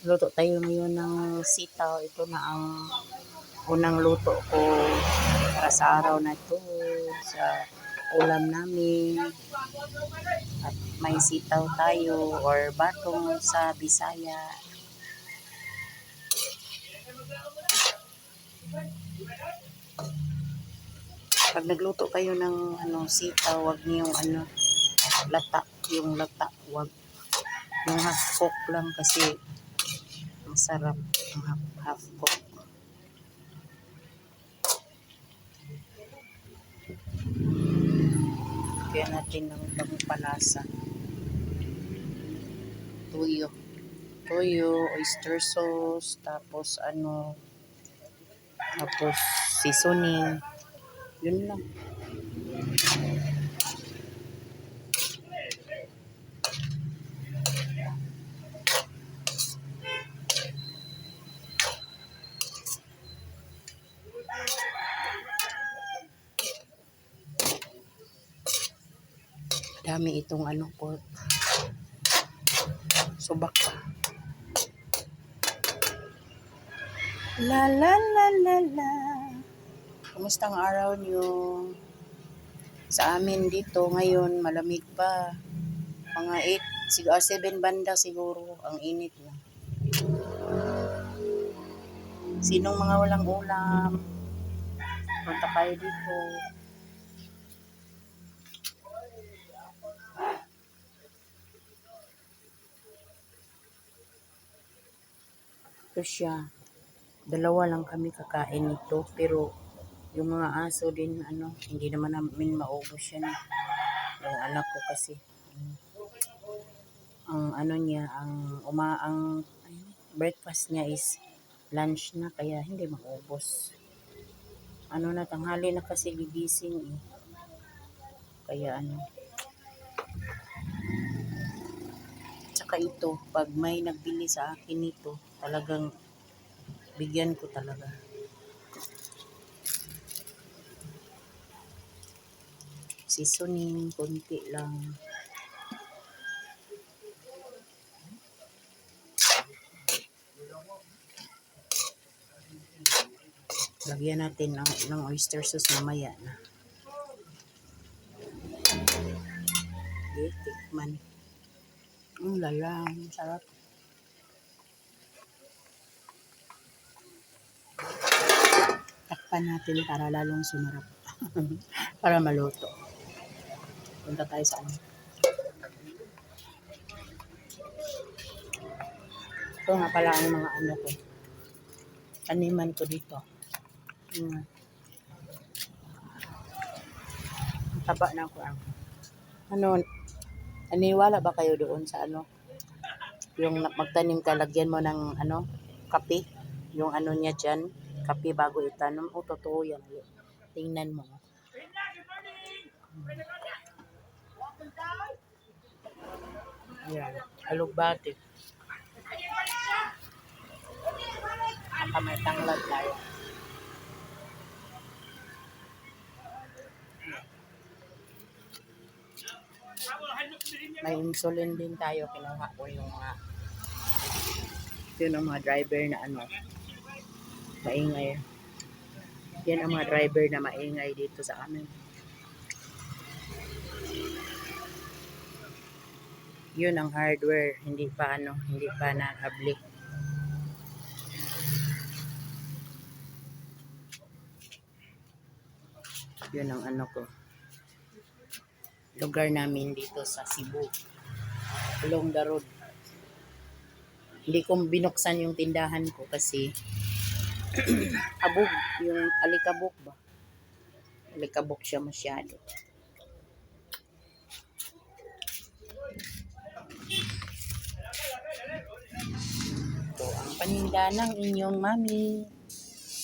Luto tayo ngayon ng sitaw. Ito na ang unang luto ko para sa araw na ito sa ulam namin. At may sitaw tayo or batong sa Bisaya. Pag nagluto kayo ng sitaw, wag niyong lata, yung lata, wag yung half cook lang kasi masarap ang half cook. Kaya natin ng pangpalasa. Tuyo. Toyo, oyster sauce, tapos tapos seasoning. Yun lang. Dami itong pork. Subak pa. La la la la la. Kumusta ang araw niyo? Sa amin dito ngayon malamig pa. Mga 7 banda siguro ang init na. Sinong mga walang ulam? Punta kayo dito. Ito siya. 2 lang kami kakain nito. Pero yung mga aso din, hindi naman namin maubos yan. Yung anak ko kasi. Ang breakfast niya is lunch na. Kaya hindi maubos. Tanghali na kasi gigising eh. Kaya Tsaka ito, pag may nagbili sa akin nito, talagang bigyan ko talaga. Seasoning, konti lang. Lagyan natin ng oyster sauce mamaya na. Okay, tikman. Lalang, sarap. Takpan natin para lalong sumarap. Para maluto. Punta tayo sa Ito nga pala ang mga ko. Taniman ko dito. Taba na ako. Aniwala ba kayo doon sa yung magtanim ka, lagyan mo ng kape, yung niya dyan, kape bago itanom. Totoo yan. Tingnan mo. Yan, alugbati. Baka may tanglad tayo. May insulin din tayo. Kinuha ko yung mga driver na maingay. Yan ang mga driver na maingay dito sa amin. Yun ang hardware, hindi pa na-public. Yun ang ko. Lugar namin dito sa Cebu. Along the road. Hindi ko binuksan yung tindahan ko kasi abog, yung alikabok ba? Alikabok siya masyado. Ito ang paninda ng inyong mami.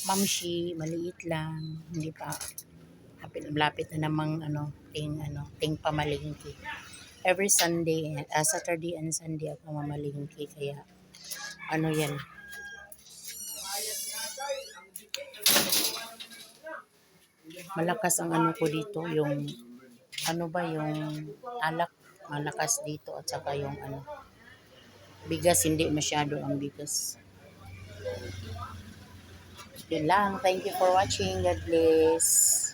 Mamshi, maliit lang. Hindi pa lapit na namang ting pamalingki. Every Sunday, Saturday and Sunday ako mamalingki. Kaya yan. Malakas ang ko dito, yung yung alak, malakas dito at saka yung Bigas, hindi masyado ang bigas. Yun lang. Thank you for watching. God bless.